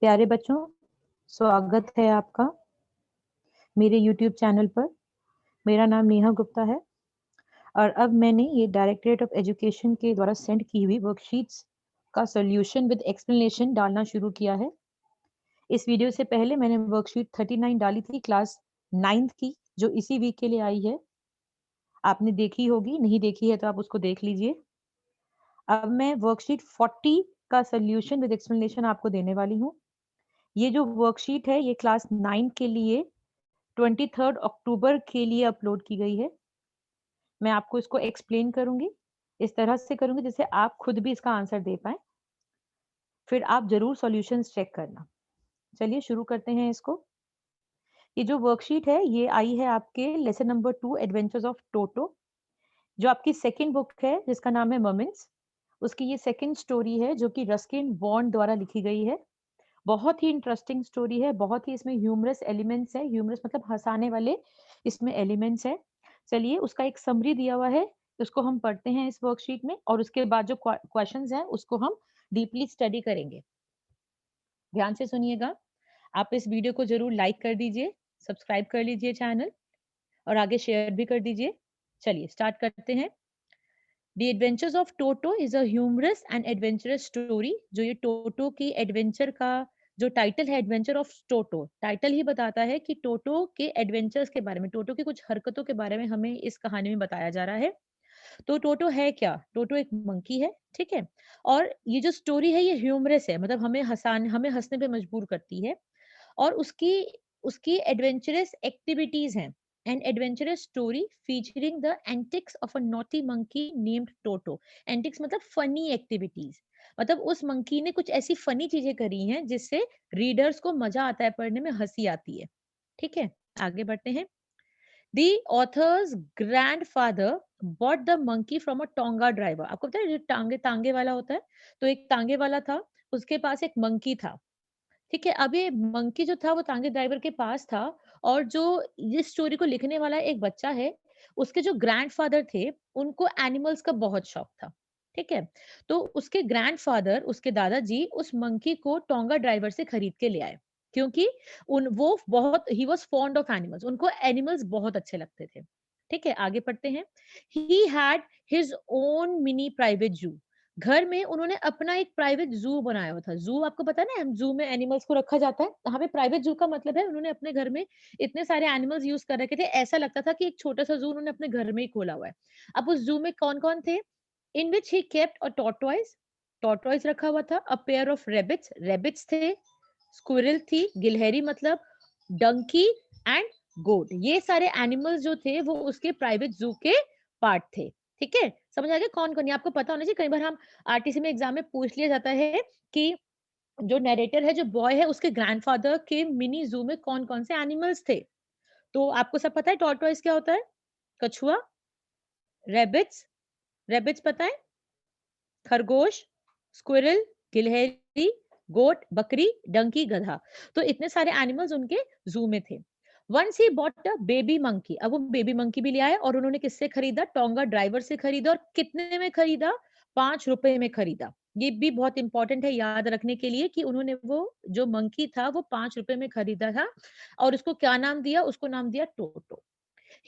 प्यारे बच्चों, स्वागत है आपका मेरे यूट्यूब चैनल पर। मेरा नाम नेहा गुप्ता है और अब मैंने ये डायरेक्टरेट ऑफ एजुकेशन के द्वारा सेंड की हुई वर्कशीट्स का सॉल्यूशन विद एक्सप्लेनेशन डालना शुरू किया है। इस वीडियो से पहले मैंने वर्कशीट 39 डाली थी क्लास 9th की, जो इसी वीक के लिए आई है। आपने देखी होगी, नहीं देखी है तो आप उसको देख लीजिए। अब मैं वर्कशीट 40 का सॉल्यूशन विद एक्सप्लेनेशन आपको देने वाली हूँ। ये जो वर्कशीट है ये क्लास 9 के लिए 23 अक्टूबर के लिए अपलोड की गई है। मैं आपको इसको एक्सप्लेन करूंगी, इस तरह से करूंगी जिससे आप खुद भी इसका आंसर दे पाएं। फिर आप जरूर सॉल्यूशंस चेक करना। चलिए शुरू करते हैं इसको। ये जो वर्कशीट है ये आई है आपके lesson number 2 adventures of Toto, जो आपकी सेकंड बुक है जिसका नाम है मोमेंट्स। उसकी ये सेकंड स्टोरी है जो कि रस्किन बॉन्ड द्वारा लिखी गई है। बहुत ही इंटरेस्टिंग स्टोरी है, बहुत ही इसमें ह्यूमरस एलिमेंट्स है। ह्यूमरस मतलब हंसाने वाले इसमें एलिमेंट्स है। चलिए उसका एक समरी दिया हुआ है, उसको हम पढ़ते हैं इस वर्कशीट में और उसके बाद जो क्वेश्चंस हैं उसको हम डीपली स्टडी करेंगे। ध्यान से सुनिएगा। आप इस वीडियो को जरूर लाइक कर दीजिए, सब्सक्राइब कर लीजिए चैनल और आगे शेयर भी कर दीजिए। चलिए स्टार्ट करते हैं। The Adventures of Toto is a humorous and adventurous story। जो ये टोटो की एडवेंचर का जो टाइटल है, एडवेंचर ऑफ टोटो, टाइटल ही बताता है कि टोटो के एडवेंचर्स के बारे में, टोटो की कुछ हरकतों के बारे में हमें इस कहानी में बताया जा रहा है। तो टोटो है क्या? टोटो एक मंकी है, ठीक है। और ये जो स्टोरी है ये ह्यूमरस है, मतलब हमें हंसने पे मजबूर करती है। और उसकी उसकी एडवेंचरस एक्टिविटीज हैं। N adventurous story featuring the antics of a naughty monkey named toto. Antics मतलब फनी एक्टिविटीज, मतलब उस मंकी ने कुछ ऐसी फनी चीजें करी हैं जिससे रीडर्स को मजा आता है, पढ़ने में हंसी आती है। ठीक है, आगे बढ़ते हैं। The author's grandfather bought the monkey from a Tonga driver। आपको पता है जो टांगे तांगे वाला होता है, तो एक तांगे वाला था, उसके पास एक मंकी था। ठीक है, अब ये मंकी जो था वो तांगे ड्राइवर के पास था। और जो इस स्टोरी को लिखने वाला एक बच्चा है, उसके जो ग्रैंडफादर थे, उनको एनिमल्स का बहुत शौक था। ठीक है, तो उसके ग्रैंडफादर, उसके दादाजी उस मंकी को टोंगा ड्राइवर से खरीद के ले आए, क्योंकि उन वो बहुत he was fond of animals, उनको एनिमल्स बहुत अच्छे लगते थे। ठीक है, आगे पढ़ते हैं। He had his own mini private जू। घर में उन्होंने अपना एक प्राइवेट जू बनाया हुआ था। जू आपको पता है ना, हम जू में एनिमल्स को रखा जाता है, यहाँ पे प्राइवेट जू का मतलब है उन्होंने अपने घर में इतने सारे एनिमल्स यूज कर रखे थे, ऐसा लगता था कि एक छोटा सा जू उन्होंने अपने घर में ही खोला हुआ है। अब उस जू में कौन कौन थे? In which he kept a tortoise, tortoise रखा हुआ था। A pair of rabbits, rabbits थे। स्क्विरल थी, गिलहरी मतलब, डंकी एंड गोट। ये सारे एनिमल्स जो थे वो उसके प्राइवेट जू के पार्ट थे। ठीक है, समझ आ गया कौन कौन? ये आपको पता होना चाहिए। कई बार हम आरटीसी में एग्जाम में पूछ लिया जाता है कि जो नरेटर है, जो बॉय है, उसके ग्रैंडफादर के मिनी जू में कौन कौन से एनिमल्स थे। तो आपको सब पता है टॉर्टोइज क्या होता है? कछुआ, रेबिट्स, रेबिट्स पता है, खरगोश, स्क्विरल, गिलहरी, गोट, बकरी, डंकी, गधा। तो इतने सारे एनिमल्स उनके जू में थे। Once he bought a baby monkey. अब वो बेबी मंकी भी ले आए और उन्होंने किससे खरीदा? टोंगा ड्राइवर से खरीदा। और कितने में खरीदा? 5 रुपए में खरीदा। ये भी बहुत इंपॉर्टेंट है याद रखने के लिए कि उन्होंने वो जो मंकी था वो 5 रुपए में खरीदा था। और उसको क्या नाम दिया? उसको नाम दिया Toto.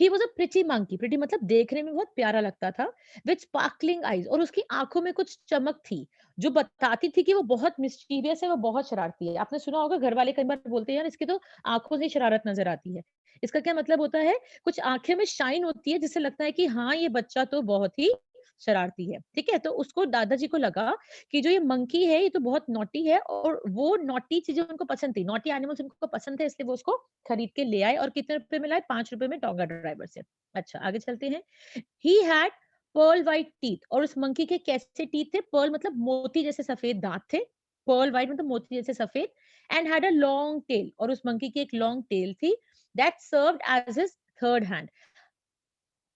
He was a pretty monkey, pretty मतलब देखने में बहुत प्यारा लगता था, विथ स्पार्कलिंग आईज। और उसकी आंखों में कुछ चमक थी जो बताती थी कि वो बहुत मिस्टीरियस है, वो बहुत शरारती है। आपने सुना होगा घर वाले कई बार बोलते हैं यार इसकी तो आंखों से शरारत नजर आती है। इसका क्या मतलब होता है? कुछ आंखें में शाइन होती है जिससे लगता है कि हाँ ये बच्चा तो बहुत ही शरारती है। ठीक है, तो उसको दादाजी को लगा कि जो ये मंकी है ये तो बहुत नॉटी है, और वो नॉटी चीजें उनको पसंद थी, नॉटी एनिमल्स उनको पसंद थे, इसलिए वो उसको खरीद के ले आए। और कितने रुपए में लाए? 5 रुपए में टोंगा ड्राइवर से। अच्छा, आगे चलते हैं। He had pearl white teeth. और उस मंकी के कैसे टीथ थे? पर्ल मतलब मोती जैसे सफेद दांत थे, पर्ल व्हाइट मतलब मोती जैसे सफेद। And had a long tail. और उस मंकी की एक लॉन्ग टेल थी, that served as his third hand.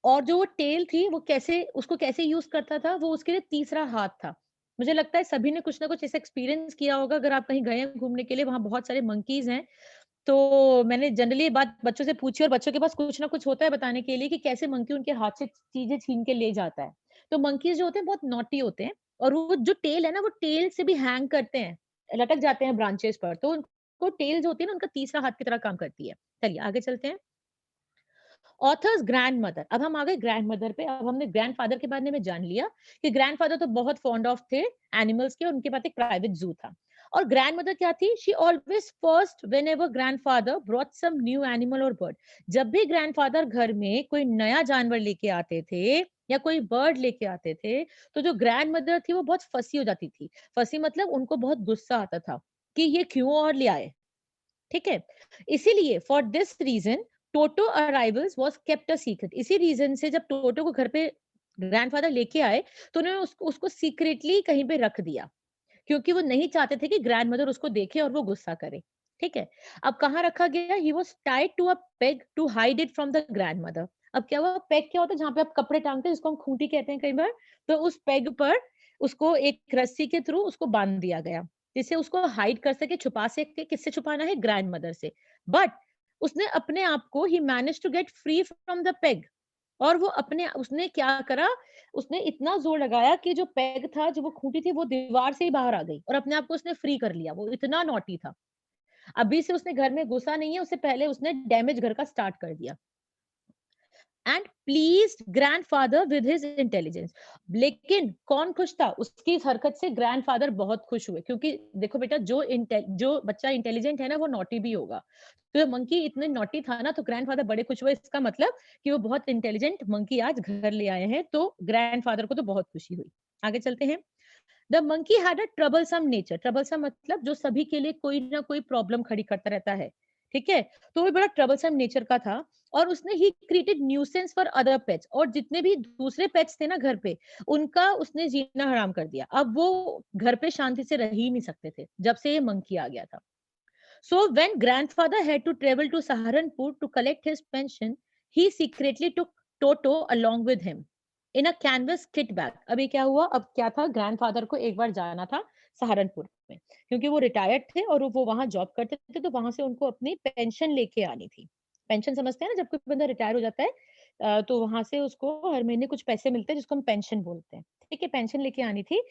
और जो वो टेल थी वो कैसे, उसको कैसे यूज करता था? वो उसके लिए तीसरा हाथ था। मुझे लगता है सभी ने कुछ ना कुछ ऐसा एक्सपीरियंस किया होगा। अगर आप कहीं गए हैं घूमने के लिए, वहां बहुत सारे मंकीज हैं, तो मैंने जनरली ये बात बच्चों से पूछी और बच्चों के पास कुछ ना कुछ होता है बताने के लिए कि कैसे मंकी उनके हाथ से चीजें छीन के ले जाता है। तो मंकीज जो होते हैं बहुत नॉटी होते हैं, और वो जो टेल है ना, वो टेल से भी हैंग करते हैं। लटक जाते हैं ब्रांचेस पर, तो उनको टेल्स होती है ना, उनका तीसरा हाथ की तरह काम करती है। चलिए आगे चलते हैं। ऑथर्स ग्रैंडमदर, अब हम आ गए ग्रैंडमदर पे। अब हमने ग्रैंडफादर के बारे में जान लिया कि ग्रैंडफादर तो बहुत फॉन्ड ऑफ थे एनिमल्स के, उनके पास एक प्राइवेट जू था। और ग्रैंडमदर क्या थी, she always first whenever grandfather brought some new animal और बर्ड। जब भी ग्रैंडफादर घर में कोई नया जानवर लेके आते थे या कोई बर्ड लेके आते थे, तो जो ग्रैंडमदर थी वो बहुत फंसी हो जाती थी। फंसी मतलब उनको बहुत गुस्सा आता था कि ये क्यों और ले आए, ठीक है। इसीलिए for this reason Toto arrivals was kept a secret. इसी रीजन से जब टोटो को घर पे ग्रैंडफादर लेके आए, तो उन्होंने उसको उसको सीक्रेटली कहीं पे रख दिया, क्योंकि वो नहीं चाहते थे कि ग्रैंडमदर उसको देखे और वो गुस्सा करे, ठीक है। अब कहाँ रखा गया, he was tied to a peg to hide it from the grandmother. अब क्या हुआ, पेग क्या होता है, जहाँ पे आप कपड़े टांगते हैं, जिसको हम खूंटी कहते हैं कई बार। तो उस पेग पर उसको एक रस्सी के थ्रू उसको बांध दिया गया, जिससे उसको हाइड कर सके, छुपा सके। किससे छुपाना है, ग्रैंडमदर से। बट उसने अपने आप को, he manage to get free from the peg. और वो अपने उसने क्या करा, उसने इतना जोर लगाया कि जो पेग था, जो वो खूंटी थी, वो दीवार से ही बाहर आ गई और अपने आप को उसने फ्री कर लिया। वो इतना नॉटी था। अभी से उसने घर में घुसा नहीं है, उससे पहले उसने डैमेज घर का स्टार्ट कर दिया। And pleased grandfather with his intelligence. लेकिन कौन खुश था, उसकी इस हरकत से ग्रैंडफादर बहुत खुश हुए, क्योंकि देखो बेटा, जो बच्चा इंटेलिजेंट है ना, वो नॉटी भी होगा। तो मंकी इतने नॉटी था ना, तो ग्रैंडफादर बड़े खुश हुए। इसका मतलब कि वो बहुत इंटेलिजेंट मंकी आज घर ले आए हैं, तो ग्रैंडफादर को तो बहुत खुशी हुई। आगे चलते हैं। The monkey had a troublesome nature. Troublesome मतलब जो सभी के लिए कोई ना कोई प्रॉब्लम खड़ी करता रहता है, ठीक है। तो वो बड़ा ट्रबलसम नेचर का था। और उसने he created nuisance for other pets. और जितने भी दूसरे पेट्स थे ना घर पे, उनका उसने जीना हराम कर दिया। अब वो घर पे शांति से रह ही नहीं सकते थे, जब से ये मंकी आ गया था। So when grandfather had to travel to Saharanpur to collect his pension, he secretly took Toto along with him in a canvas kit bag. अभी क्या हुआ, अब क्या था, ग्रैंडफादर को एक बार जाना था सहारनपुर में, क्योंकि वो रिटायर्ड थे और वो वहां जॉब करते थे, तो वहां से उनको अपनी पेंशन लेके आनी थी। पेंशन समझते हैं ना, जब कोई बंदा रिटायर हो जाता है, तो वहां से उसको हर महीने कुछ पैसे मिलते हैं, जिसको हम पेंशन बोलते हैं, ठीक है। पेंशन लेके आनी थी।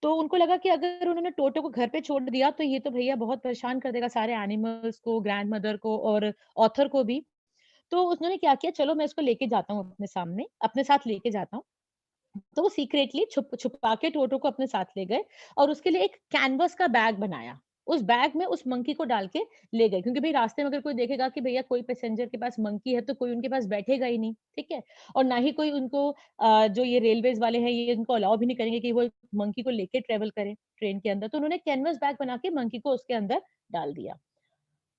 तो उनको लगा कि अगर उन्होंने टोटो को घर पे छोड़ दिया, तो ये तो भैया बहुत परेशान कर देगा सारे एनिमल्स को, ग्रैंडमदर को और ऑथर को भी। तो उन्होंने क्या किया, चलो मैं इसको लेके जाता हूँ अपने सामने, अपने साथ लेके जाता हूँ। तो वो सीक्रेटली छुपा के टोटो को अपने साथ ले गए और उसके लिए एक कैनवस का बैग बनाया। उस बैग में उस मंकी को डाल के ले गए, क्योंकि भाई रास्ते में अगर कोई देखेगा कि भैया कोई पैसेंजर के पास मंकी है, तो कोई उनके पास बैठेगा ही नहीं, ठीक है। और ना ही कोई उनको जो ये रेलवेज वाले हैं, ये उनको अलाउ भी नहीं करेंगे कि वो मंकी को लेके ट्रेवल करें ट्रेन के अंदर। तो उन्होंने कैनवस बैग बना के मंकी को उसके अंदर डाल दिया,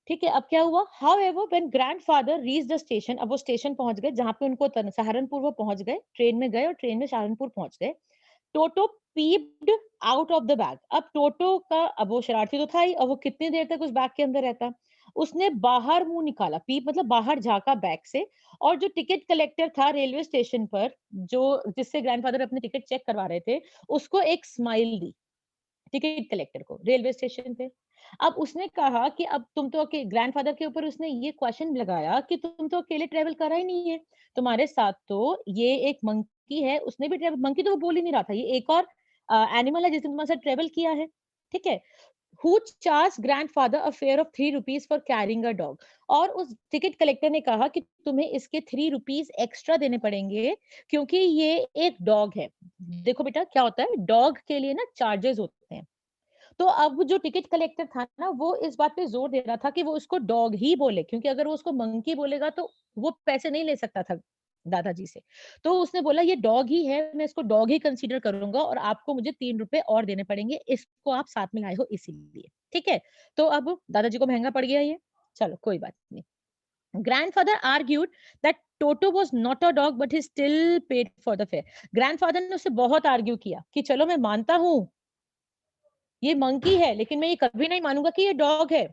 ठीक है। अब क्या हुआ, however when grandfather reached the station, अब वो स्टेशन पहुंच गए जहां पे उनको सहारनपुर वो पहुंच गए, ट्रेन में गए और ट्रेन में सहारनपुर पहुंच गए। Toto peeped out of the bag. अब टोटो का, अब वो शरारती तो था ही, अब वो कितनी देर तक उस बैग के अंदर रहता। उसने बाहर मुंह निकाला, पीप मतलब बाहर झांका बैग से। और जो टिकट कलेक्टर था रेलवे स्टेशन पर, जो जिससे ग्रैंडफादर अपने टिकट चेक करवा रहे थे, उसको एक स्माइल दी, टिकट कलेक्टर को, रेलवे स्टेशन पे। अब उसने कहा कि अब तुम तो ग्रैंडफादर के ऊपर उसने ये क्वेश्चन लगाया कि तुम तो अकेले ट्रेवल करा ही नहीं है, तुम्हारे साथ तो ये एक मंकी है, उसने भी ट्रेवल, मंकी तो वो बोल ही नहीं रहा था, ये एक और एनिमल है जिसने तुम्हारे साथ ट्रेवल किया है, ठीक है। Who charge grandfather a fair of 3 rupees for carrying a dog. और उस टिकट कलेक्टर ने कहा कि तुम्हें इसके 3 रुपीज एक्स्ट्रा देने पड़ेंगे, क्योंकि ये एक डॉग है। देखो बेटा क्या होता है, डॉग के लिए ना चार्जेस होते हैं। तो अब जो टिकट कलेक्टर था ना, वो इस बात पे जोर दे रहा था कि वो उसको डॉग ही बोले, क्योंकि अगर वो उसको मंकी बोलेगा तो वो पैसे नहीं ले सकता था दादाजी से। तो उसने बोला ये डॉग ही है, मैं इसको डॉग ही कंसीडर करूंगा और आपको मुझे 3 रुपए और देने पड़ेंगे, इसको आप साथ में लाए हो इसीलिए, ठीक है। तो अब दादाजी को महंगा पड़ गया ये, चलो कोई बात नहीं। Grandfather argued that toto was not a dog but he still paid for the fair. Grandfather ने उससे बहुत आर्ग्यू किया कि चलो मैं मानता हूँ ये मंकी है, लेकिन मैं ये कभी नहीं मानूंगा कि ये डॉग है।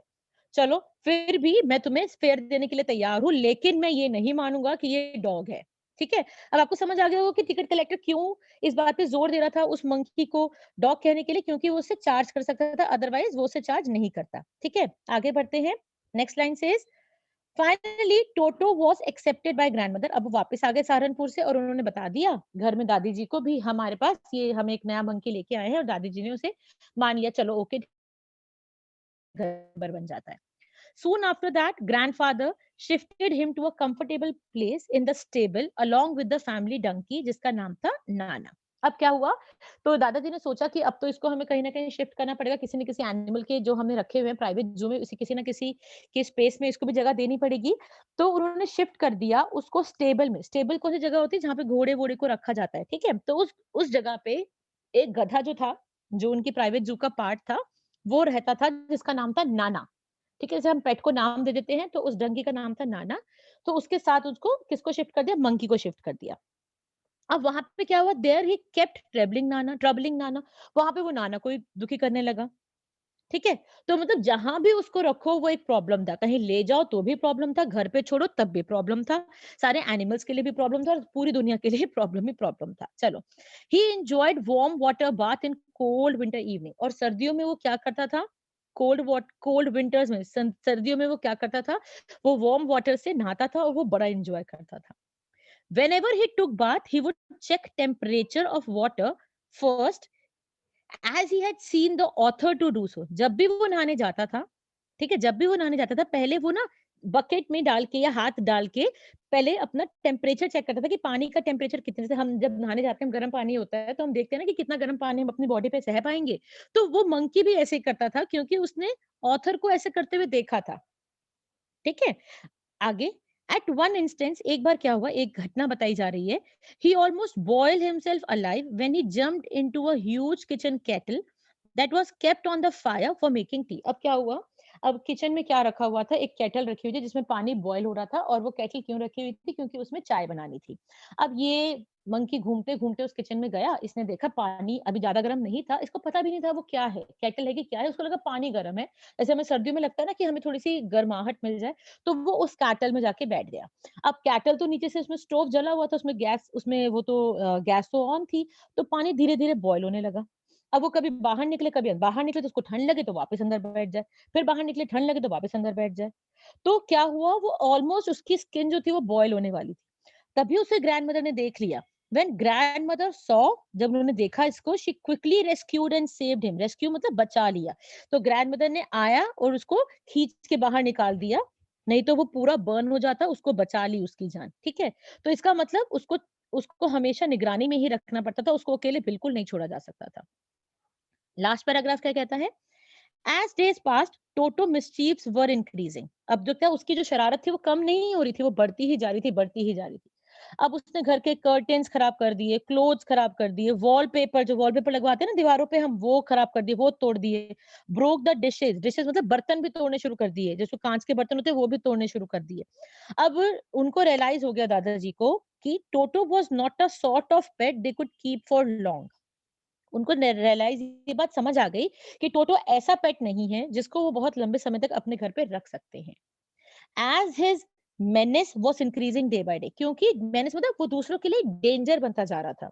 चलो फिर भी मैं तुम्हें फेयर देने के लिए तैयार हूँ, लेकिन मैं ये नहीं मानूंगा कि ये डॉग है, ठीक है। अब आपको समझ आ गया होगा कि टिकट कलेक्टर क्यों इस बात पे जोर दे रहा था उस मंकी को डॉग कहने के लिए, क्योंकि वो उससे चार्ज कर सकता था, अदरवाइज वो उससे चार्ज नहीं करता, ठीक है। आगे बढ़ते हैं। नेक्स्ट लाइन से finally toto was accepted by grandmother. अब वो वापस आ गए सहारनपुर से और उन्होंने बता दिया घर में दादी जी को भी, हमारे पास ये हम एक नया मंकी लेके आए हैं, और दादी जी ने उसे मान लिया, चलो ओके घर बन जाता है। Soon after that, grandfather shifted him to a comfortable place in the stable along with the family donkey जिसका नाम था नाना। अब क्या हुआ? तो दादाजी ने सोचा कि अब तो इसको हमें कहीं न कहीं शिफ्ट करना पड़ेगा, किसी न किसी एनिमल के जो हमने रखे हुए हैं प्राइवेट ज़ू में, उसी किसी न किसी के स्पेस में इसको भी जगह देनी पड़ेगी। तो उन्होंने शिफ्ट कर दिया उसको स्टेबल में। स्टेबल कौन-सी जगह होती है? जहाँ पे घोड़े-वोड़े को रखा जाता है, ठीक है? तो उस जगह पे एक गधा जो था, जो उनकी प्राइवेट ज़ू का पार्ट था, वो रहता था जिसका नाम था नाना। ठीक है, जैसे हम पेट को नाम दे देते हैं, तो उस डंकी का नाम था नाना, तो उसके साथ उसको किसको शिफ्ट कर दिया? मंकी को शिफ्ट कर दिया। अब वहाँ पे क्या हुआ? देयर ही केप्ट ट्रबलिंग नाना, वहाँ पे वो नाना को ही दुखी करने लगा, ठीक है? तो मतलब जहाँ भी उसको रखो वो एक प्रॉब्लम था, कहीं ले जाओ तो भी प्रॉब्लम था, घर पे छोड़ो तब भी प्रॉब्लम था, सारे एनिमल्स के लिए भी प्रॉब्लम था और पूरी दुनिया के लिए प्रॉब्लम ही प्रॉब्लम था। चलो, he enjoyed warm water bath in cold winter evening और सर्दियों में वो क्या करता था? कोल्ड विंटर्स में सर्दियों में वो क्या करता था? वो वार्म वाटर से नहाता था और वो बड़ा एन्जॉय करता था। Whenever he took bath, he would check temperature of water first as he had seen the author to do so. जब भी वो नहाने जाता था, ठीक है? जब भी वो नहाने जाता था, पहले वो ना बकेट में डाल के या हाथ डाल के पहले अपना टेम्परेचर चेक करता था कि पानी का टेम्परेचर कितने से हम जब नहाने जाते हैं, गर्म पानी होता है, तो हम देखते हैं ना कि कितना गर्म पानी हम अपनी बॉडी पे सह पाएँगे। तो वो मंकी भी ऐसे ही करता था क्योंकि उसने ऑथर को ऐसे करते हुए देखा था, ठीक है? आगे एट वन इंस्टेंस एक बार क्या हुआ एक घटना बताई जा रही है he almost boil himself alive when he jumped into a huge kitchen kettle that was kept on the fire for making tea. अब क्या हुआ? अब किचन में क्या रखा हुआ था? एक केटल रखी हुई थी जिसमें पानी बॉयल हो रहा था और वो केटल क्यों रखी हुई थी? क्योंकि उसमें चाय बनानी थी। अब ये मंकी घूमते घूमते उस किचन में गया, इसने देखा पानी अभी ज्यादा गर्म नहीं था, इसको पता भी नहीं था वो क्या है, केटल है कि क्या है, उसको लगा पानी गर्म है। जैसे हमें सर्दियों में लगता है ना कि हमें थोड़ी सी गर्माहट मिल जाए, तो वो उस कैटल में जाके बैठ गया। अब कैटल तो नीचे से उसमें स्टोव जला हुआ था, उसमें गैस उसमें वो तो गैस तो ऑन थी, तो पानी धीरे-धीरे बॉयल होने लगा। अब वो कभी बाहर निकले, कभी बाहर निकले तो उसको ठंड लगे तो वापस अंदर बैठ जाए, फिर बाहर निकले ठंड लगे तो वापस अंदर बैठ जाए। तो क्या हुआ वो ऑलमोस्ट उसकी स्किन जो थी वो बॉयल होने वाली थी। तभी उसे ग्रैंडमदर ने देख लिया। व्हेन ग्रैंडमदर सॉ जब उन्होंने देखा इसको she quickly rescued and saved him. Rescue मतलब बचा लिया। तो ग्रैंडमदर ने आया और उसको खींच के बाहर निकाल दिया। नहीं तो वो पूरा बर्न हो जाता, उसको बचा ली उसकी जान, ठीक है? तो इसका मतलब उसको उसको हमेशा निगरानी में ही रखना पड़ता था, उसको अकेले बिल्कुल नहीं छोड़ा जा सकता था। लास्ट पैराग्राफ क्या कहता है? एज डेज पास्ट टोटो मिस्चीव्स वर इंक्रीजिंग। अब जो क्या उसकी जो शरारत थी वो कम नहीं हो रही थी, वो बढ़ती ही जा रही थी, बढ़ती ही जा रही थी। अब उसने घर के कर्टेन्स खराब कर दिए, क्लोथ्स खराब कर दिए, वॉलपेपर जो वॉलपेपर लगवाते हैं ना दीवारों पे हम, वो खराब कर दिए, वो तोड़ दिए। ब्रोक द डिशेज, डिशेज मतलब बर्तन भी तोड़ने शुरू कर दिए, जैसे कांच के बर्तन होते हैं वो भी तोड़ने शुरू कर दिए। अब उनको रियलाइज हो गया दादाजी को कि Toto was not a sort of pet they could keep for long. उनको रियलाइज ये बात समझ आ गई कि टोटो ऐसा पेट नहीं है जिसको वो बहुत लंबे समय तक अपने घर पे रख सकते हैं। As his menace was increasing day by day, क्योंकि मेनेस मतलब वो दूसरों के लिए डेंजर बनता जा रहा था।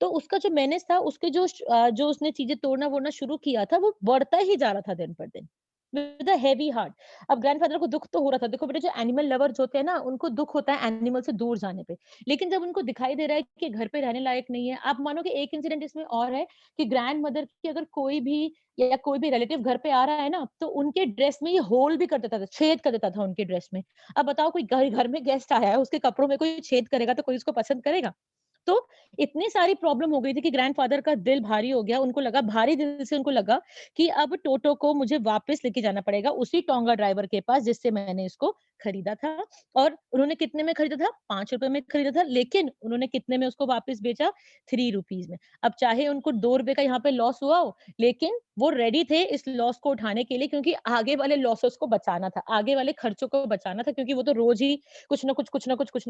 तो उसका जो मेनेस था, उसके जो उसने चीजें तोड़ना वोड़ना शुरू किया था, वो बढ़ता ही जा रहा था दिन पर दिन विद अ हेवी हार्ट। अब ग्रैंडफादर को दुख तो हो रहा था। देखो बेटे, जो एनिमल लवर्स होते हैं ना, उनको दुख होता है एनिमल से दूर जाने पे। लेकिन जब उनको दिखाई दे रहा है कि घर पे रहने लायक नहीं है, आप मानोगे एक इंसिडेंट इसमें और है कि ग्रैंडमदर की अगर कोई भी या कोई भी रिलेटिव घर पे आ रहा है ना, तो उनके ड्रेस में ये होल भी कर देता था, छेद कर देता था उनके ड्रेस में। अब बताओ, कोई घर घर में गेस्ट आया है, उसके कपड़ों में कोई छेद करेगा तो कोई उसको पसंद करेगा? तो इतनी सारी प्रॉब्लम हो गई थी कि ग्रैंडफादर का दिल भारी हो गया। उनको लगा, भारी दिल से उनको लगा कि अब टोटो को मुझे वापस लेके जाना पड़ेगा उसी टोंगा ड्राइवर के पास जिससे मैंने इसको खरीदा था। और उन्होंने कितने में खरीदा था? ₹5 में खरीदा था, लेकिन उन्होंने कितने में उसको वापस बेचा? ₹3 में। अब चाहे उनको ₹2 का यहाँ पे लॉस हुआ हो, लेकिन वो रेडी थे इस लॉस को उठाने के लिए, क्योंकि आगे वाले लॉसेस को बचाना था, आगे वाले खर्चों को बचाना था, क्योंकि वो तो रोज ही कुछ ना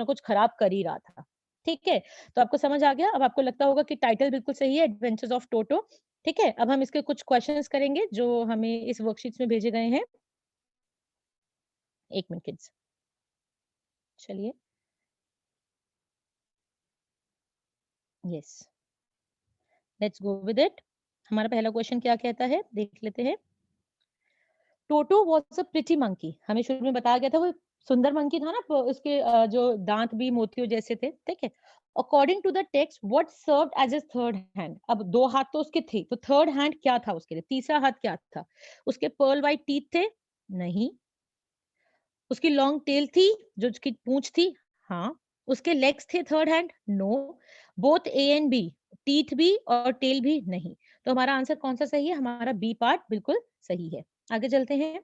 कुछ खराब कर ही रहा था। ठीक है? तो आपको समझ आ गया? अब आपको लगता होगा कि टाइटल बिल्कुल सही है, एडवेंचर्स ऑफ टोटो। ठीक है? अब हम इसके कुछ क्वेश्चंस करेंगे जो हमें इस वर्कशीट्स में भेजे गए हैं। 1 मिनट किड्स। चलिए। Yes, let's go with it. हमारा पहला क्वेश्चन क्या कहता है? देख लेते हैं। टोटो वाज़ अ प्रिटी मंकी। हमें शुरू में बताया गया था वो सुंदर मंकी था ना, उसके जो दांत भी मोतियों जैसे थे, ठीक है। According to the text what served as his third hand, अब दो हाथ तो उसके थे, तो थर्ड हैंड क्या था उसके लिए, तीसरा हाथ क्या था? उसके पर्ल व्हाइट टीथ थे? नहीं। उसकी लॉन्ग टेल थी, जो उसकी पूंछ थी? हाँ। उसके लेग्स थे third hand? No. Both A and B, teeth भी और टेल भी? नहीं। तो हमारा आंसर कौन सा सही है? हमारा बी पार्ट बिल्कुल सही है। आगे चलते हैं।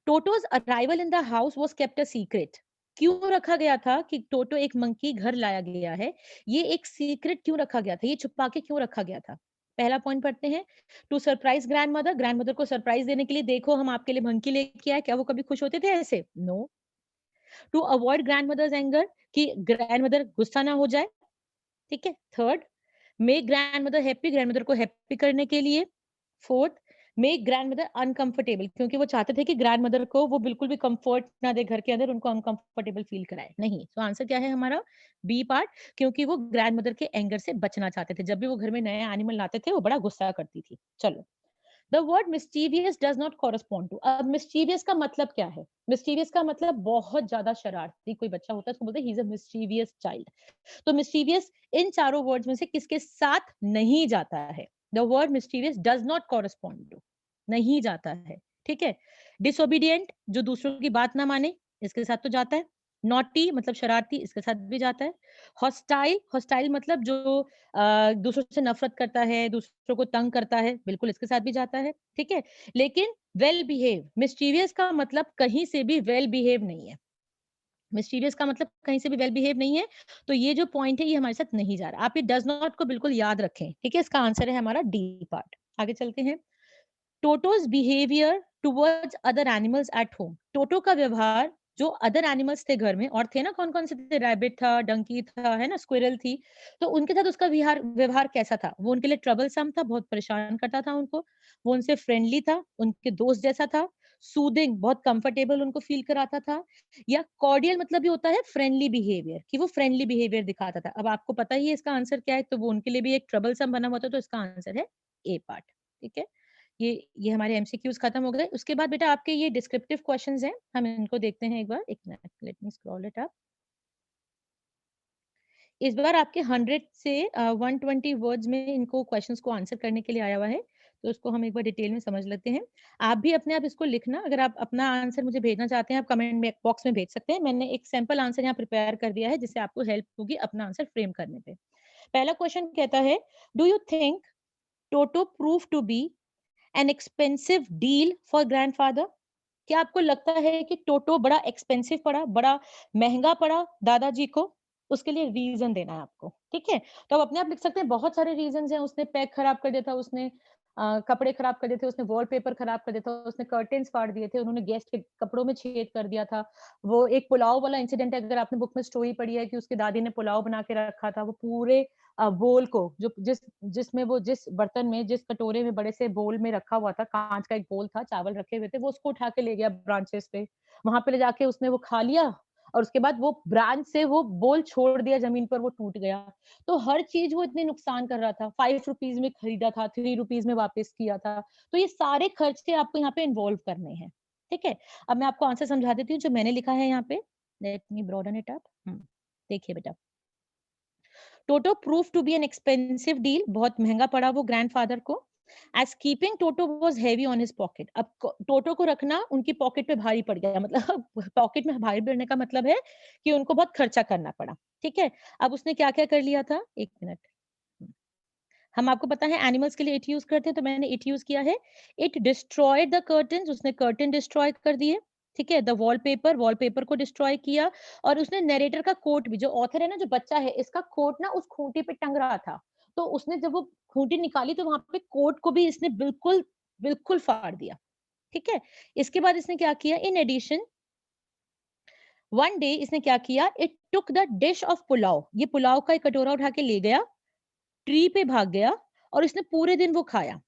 टोटो's arrival in the house was kept a secret. क्यों रखा गया था कि टोटो एक मंकी घर लाया गया है? ये एक सीक्रेट क्यों रखा गया था? ये छुपा के क्यों रखा गया था? पहला पॉइंट पढ़ते हैं। टू सरप्राइज ग्रैंडमदर, ग्रैंडमदर को सरप्राइज देने के लिए, देखो हम आपके लिए मंकी लेके आए। क्या वो कभी खुश होते थे ऐसे? No. To avoid grandmother's anger, कि ग्रैंडमदर गुस्सा ना हो जाए, ठीक है। Third, make grandmother happy, grandmother को हैप्पी करने के लिए। फोर्थ, मेक ग्रैंडमदर अनकंफर्टेबल, क्योंकि वो चाहते थे कि ग्रैंडमदर को वो बिल्कुल भी कंफर्ट ना दे घर के अंदर, उनको अनकंफर्टेबल फील कराए। नहीं, तो आंसर क्या है हमारा? बी पार्ट, क्योंकि वो ग्रैंडमदर के एंगर से बचना चाहते थे। जब भी वो घर में नया एनिमल लाते थे, वो बड़ा गुस्सा करती थी। चलो, the word mischievous does not correspond to, अब मिस्चीवियस का मतलब क्या है? मिस्चीवियस का मतलब बहुत ज्यादा शरारती कोई बच्चा होता है, उसको बोलते हैं he is a mischievous child. तो मिस्टीरियस इन चारों वर्ड्स में से किसके साथ नहीं जाता है? The word mysterious does not correspond to, नहीं जाता है, ठीक है। डिसोबीडियंट, जो दूसरों की बात ना माने, इसके साथ तो जाता है। नॉटी मतलब शरारती, इसके साथ भी जाता है। हॉस्टाइल, हॉस्टाइल मतलब जो दूसरों से नफरत करता है, दूसरों को तंग करता है, बिल्कुल इसके साथ भी जाता है, ठीक है। लेकिन वेल बिहेव, मिस्टीरियस का मतलब कहीं से भी वेल बिहेव नहीं है। मिस्टीरियस का मतलब कहीं से भी वेल बिहेव नहीं है। तो ये जो पॉइंट है, ये हमारे साथ नहीं जा रहा। आप ये डज नॉट को बिल्कुल याद रखें, ठीक है। इसका आंसर है हमारा डी पार्ट। आगे चलते हैं। Toto's behaviour towards other animals at home, Toto का व्यवहार जो अदर एनिमल्स थे घर में, और थे ना कौन कौन से थे? रैबिट था, डंकी था, है ना, स्क्विरल थी। तो उनके साथ उसका व्यवहार व्यवहार कैसा था? वो उनके लिए ट्रबलसम था, बहुत परेशान करता था उनको। वो उनसे फ्रेंडली था, उनके दोस्त जैसा था। सूदिंग, बहुत कंफर्टेबल उनको फील कराता था। या कॉर्डियल मतलब ये होता है फ्रेंडली बिहेवियर, कि वो फ्रेंडली बिहेवियर दिखाता था। अब आपको पता ही है इसका आंसर क्या है, तो वो उनके लिए भी एक ट्रबलसम बना हुआ था, तो इसका आंसर है ए पार्ट, ठीक है। ये हमारे एमसीक्यूज खत्म हो गए। उसके बाद बेटा आपके ये डिस्क्रिप्टिव क्वेश्चंस हैं, हम इनको देखते हैं एक बार। एक minute, let me scroll it up. इस बार आपके 100 से 120 वर्ड्स में इनको क्वेश्चंस को आंसर करने के लिए आया हुआ है। तो उसको हम एक बार डिटेल में समझ लेते हैं। आप भी अपने आप इसको लिखना, अगर आप अपना आंसर मुझे भेजना चाहते हैं, आप कमेंट में बॉक्स में भेज सकते हैं। मैंने एक सैंपल आंसर यहाँ प्रिपेयर कर दिया है, जिससे आपको हेल्प होगी अपना आंसर फ्रेम करने पे। पहला क्वेश्चन कहता है, do you think Toto prove to be an expensive deal for grandfather? क्या आपको लगता है कि टोटो बड़ा एक्सपेंसिव पड़ा, बड़ा महंगा पड़ा दादाजी को? उसके लिए रीजन देना है आपको, ठीक है। तो आप अपने आप लिख सकते हैं, बहुत सारे रीजंस हैं। उसने पैक खराब कर दिया था, उसने कपड़े खराब कर दिए थे, उसने वॉलपेपर खराब कर दिया था, उसने कर्टेन्स फाड़ दिए थे, उन्होंने गेस्ट के कपड़ों में छेद कर दिया था। वो एक पुलाव वाला इंसिडेंट है, अगर आपने बुक में स्टोरी पढ़ी है कि उसकी दादी ने पुलाव बना के रखा था, वो पूरे बोल को, जो जिसमें वो जिस बर्तन में, जिस कटोरे में, बड़े से बोल में रखा हुआ था, कांच का एक बोल था, चावल रखे हुए थे, वो उसको उठा के ले गया ब्रांचेस पे। वहां पे ले जाके उसने वो खा लिया, और उसके बाद वो ब्रांच से वो बोल छोड़ दिया जमीन पर, वो टूट गया। तो हर चीज वो इतने नुकसान कर रहा था। 5 रुपीज में खरीदा था, 3 रुपीज में वापस किया था। तो ये सारे खर्चे आपको यहाँ पे इन्वॉल्व करने हैं, ठीक है। अब मैं आपको आंसर समझा देती हूँ जो मैंने लिखा है यहाँ पे। Let me broaden it up. देखिए बेटा, Toto prove to be an expensive deal, बहुत महंगा पड़ा वो ग्रैंडफादर को। As keeping Toto was heavy on his pocket, अब टोटो को रखना उनकी पॉकेट पे भारी पड़ गया, मतलब पॉकेट में भारी पड़ने का मतलब है कि उनको बहुत खर्चा करना पड़ा, ठीक है। अब उसने क्या क्या कर लिया था, एक मिनट। हम आपको पता है एनिमल्स के लिए इट यूज करते हैं, तो मैंने इट यूज किया है। इट डिस्ट्रॉयड द कर्टन, उसने कर्टन डिस्ट्रॉय कर दिए, ठीक है। द वॉलपेपर, वॉलपेपर को डिस्ट्रॉय किया। और उसने नरेटर का कोट भी, जो ऑथर है ना, जो बच्चा है, इसका कोट ना उस खूंटी पे टंग रहा था। तो उसने जब वो खूंटी निकाली, तो वहां पे कोट को भी इसने बिल्कुल बिल्कुल फाड़ दिया, ठीक है। इसके बाद इसने क्या किया, इन एडिशन वन डे इसने क्या किया, it took the dish of pulao, ये पुलाव का एक कटोरा उठा के ले गया, ट्री पे भाग गया, और इसने पूरे दिन वो खाया।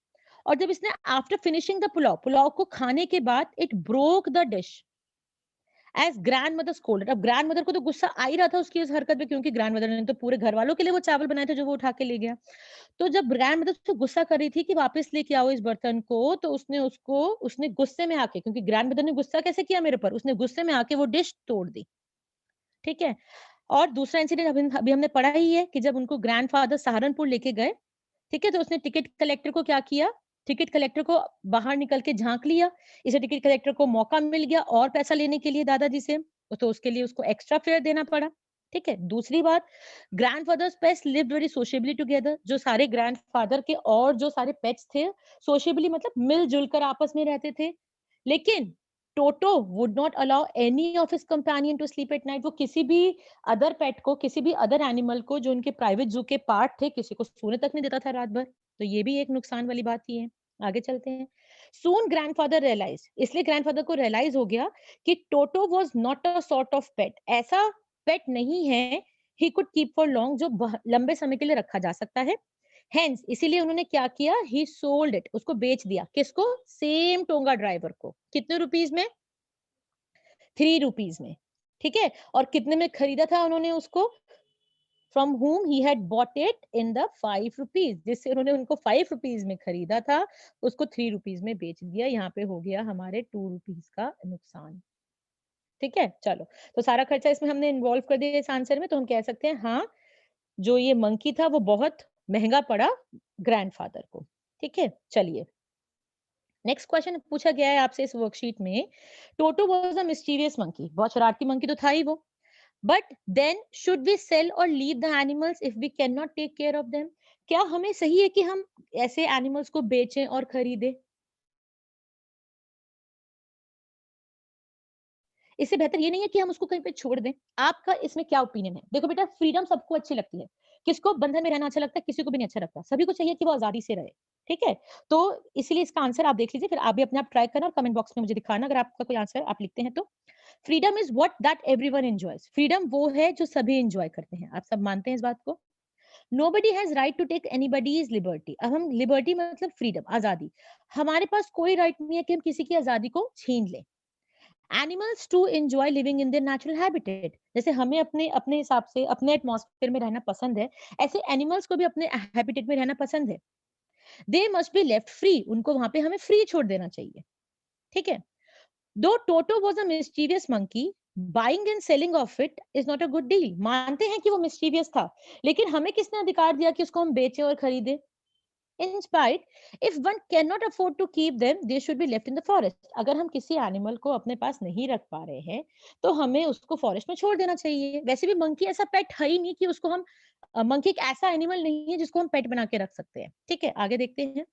और जब इसने after finishing the pulao, pulao को खाने के बाद, it broke the dish as grandmother scolded. अब ग्रैंड मदर को तो गुस्सा आ ही रहा था उसकी इस हरकत पे, क्योंकि ग्रैंड मदर ने तो पूरे घर वालों के लिए वो चावल बनाए थे जो वो उठा के ले गया। तो जब ग्रैंड मदर उससे गुस्सा कर रही थी कि वापस लेके आओ इस बर्तन को, तो उसने गुस्से में आके, क्योंकि ग्रैंड मदर ने गुस्सा कैसे किया मेरे पर, उसने गुस्से में आके वो डिश तोड़ दी। ठीक है। और दूसरा इंसिडेंट अभी अभी हमने पढ़ा ही है कि जब उनको ग्रैंडफादर सहारनपुर लेके गए, ठीक है, तो उसने टिकट कलेक्टर को क्या किया, टिकट कलेक्टर को बाहर निकल के झाँक लिया। इसे टिकट कलेक्टर को मौका मिल गया और पैसा लेने के लिए दादाजी से, तो उसके लिए उसको एक्स्ट्रा फेयर देना पड़ा। ठीक है। दूसरी बात, grandfathers pets lived very sociably together. जो सारे ग्रैंडफादर के और जो सारे पेट्स थे, सोशियबली मतलब मिल-जुल कर आपस में रहते थे। लेकिन Toto would not allow any of his companion to sleep at night. वो किसी भी अदर पेट को, किसी भी अदर एनिमल को जो उनके प्राइवेट ज़ू के पार्ट थे, किसी को सोने तक नहीं देता था रात भर। तो ये भी एक नुकसान वाली बात ही है। आगे चलते हैं। सून ग्रैंडफादर रियलाइज्ड, इसलिए ग्रैंडफादर को रियलाइज हो गया कि Toto was not a sort of pet, ऐसा पेट नहीं है he could keep for long, जो लंबे समय के लिए रखा जा सकता है। हेंस इसीलिए उन्होंने क्या किया, ही सोल्ड इट, उसको बेच दिया। किसको? सेम टोंगा ड्राइवर को। कितने रुपीस में? 3 रुपीस में। ठीक है। और कितने में खरीदा था उन्होंने उसको? From whom he had bought it in the 5 rupees, जिससे उन्होंने उनको 5 रुपीस में खरीदा था, उसको 3 रुपीस में बेच दिया। यहाँ पे हो गया हमारे 2 रुपीस का नुकसान। ठीक है। चलो, तो सारा खर्चा इसमें हमने इन्वॉल्व कर दिया इस आंसर में, तो हम कह सकते हैं हाँ, जो ये मंकी था वो बहुत महंगा पड़ा ग्रैंडफादर को। ठीक है। चलिए, नेक्स्ट क्वेश्चन पूछा गया है आपसे इस वर्कशीट में। Toto was a mysterious monkey, बहुत शरारती मंकी तो था ही वो। But then should we sell or leave the animals if we can not take care of them? क्या हमें सही है कि हम ऐसे एनिमल्स को बेचें और खरीदें? इससे बेहतर ये नहीं है कि हम उसको कहीं पे छोड़ दें। आपका इसमें क्या ओपिनियन है? देखो बेटा, फ्रीडम सबको अच्छी लगती है। किसको बंधन में रहना अच्छा लगता है, किसी को भी नहीं अच्छा लगता। सभी को चाहिए कि वो आज़ादी से रहे। ठीक है? तो इसीलिए इसका आंसर आप देख लीजिए, फिर आप भी अपने आप ट्राई करना और कमेंट बॉक्स में मुझे दिखाना अगर आपका कोई आंसर आप लिखते हैं तो। Freedom is what that everyone enjoys. Freedom वो है जो सभी एन्जॉय करते हैं। आप सब मानते हैं इस बात को? Nobody has right to take anybody's liberty. अब हम लिबर्टी मतलब फ्रीडम, आज़ादी। हमारे पास कोई राइट नहीं है कि हम किसी की आज़ादी को छीन लें। Animals to enjoy living in their natural habitat. जैसे हमें अपने अपने हिसाब से अपने एटमॉस्फेयर में रहना पसंद है, ऐसे एनिमल्स को भी अपने हैबिटेट में रहना पसंद है। They must be left free, उनको वहां पे हमें फ्री छोड़ देना चाहिए। ठीक है। दो टोटो was a mysterious monkey, buying and selling of it is not a good deal. मानते हैं कि वो मिस्टीरियस था, लेकिन हमें किसने अधिकार दिया कि उसको हम बेचें और खरीदें? In spite, if one cannot afford to keep them, they should be left in the forest. अगर हम किसी एनिमल को अपने पास नहीं रख पा रहे हैं, तो हमें उसको फॉरेस्ट में छोड़ देना चाहिए। वैसे भी मंकी ऐसा पेट है ही नहीं कि उसको हम मंकी एक ऐसा एनिमल नहीं है जिसको हम पेट बना के रख सकते हैं। ठीक है, आगे देखते हैं।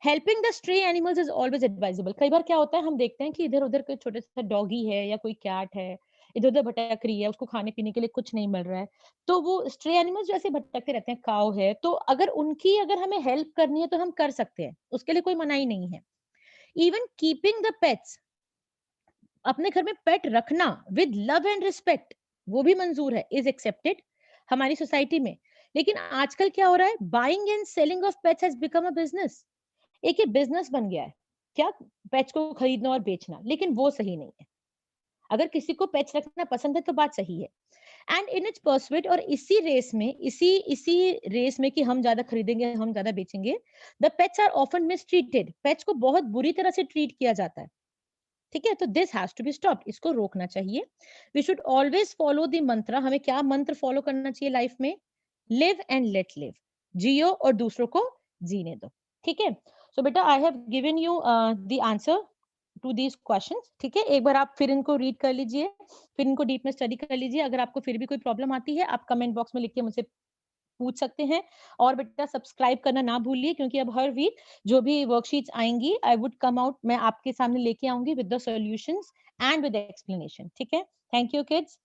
Helping the stray animals is always advisable. कई बार क्या होता है, हम देखते हैं कि इधर उधर कोई छोटे सा डॉगी है या कोई कैट है, इधर उधर भटक रही है, उसको खाने पीने के लिए कुछ नहीं मिल रहा है, तो वो स्ट्रे एनिमल्स जैसे भटकते रहते हैं, काऊ है, तो अगर हमें हेल्प करनी है तो हम कर सकते हैं, उसके लिए कोई मनाही नहीं है। इवन कीपिंग द पेट्स, अपने घर में पेट रखना विद लव एंड रिस्पेक्ट, वो भी मंजूर है, इज एक्सेप्टेड हमारी सोसाइटी में। लेकिन आजकल क्या हो रहा है, buying and selling of pets has become a business. एक ये बिजनेस बन गया है, क्या? पेट्स को खरीदना और बेचना, लेकिन वो सही नहीं है। अगर किसी को पेट्स रखना पसंद है तो बात सही है। एंड इन इट्स परस्यूट, और इसी इसी रेस में कि हम ज्यादा खरीदेंगे, हम ज्यादा बेचेंगे, the pets are often mistreated. Pets को बहुत बुरी तरह से ट्रीट किया जाता है। ठीक है, तो this has to be stopped, इसको रोकना चाहिए। We should always follow the मंत्र। हमें क्या मंत्र फॉलो करना चाहिए लाइफ में? लिव एंड लेट लिव, जियो और दूसरों को जीने दो। ठीक है। सो बेटा, I have given you the answer to these questions. ठीक है, एक बार आप फिर इनको रीड कर लीजिए, फिर इनको डीप में स्टडी कर लीजिए। अगर आपको फिर भी कोई प्रॉब्लम आती है, आप कमेंट बॉक्स में लिख के मुझसे पूछ सकते हैं। और बेटा, सब्सक्राइब करना ना भूलिए, क्योंकि अब हर वीक जो भी वर्कशीट्स आएंगी, आई वुड कम आउट, मैं आपके सामने लेके आऊंगी with the solutions and with explanation. ठीक है। Thank you kids.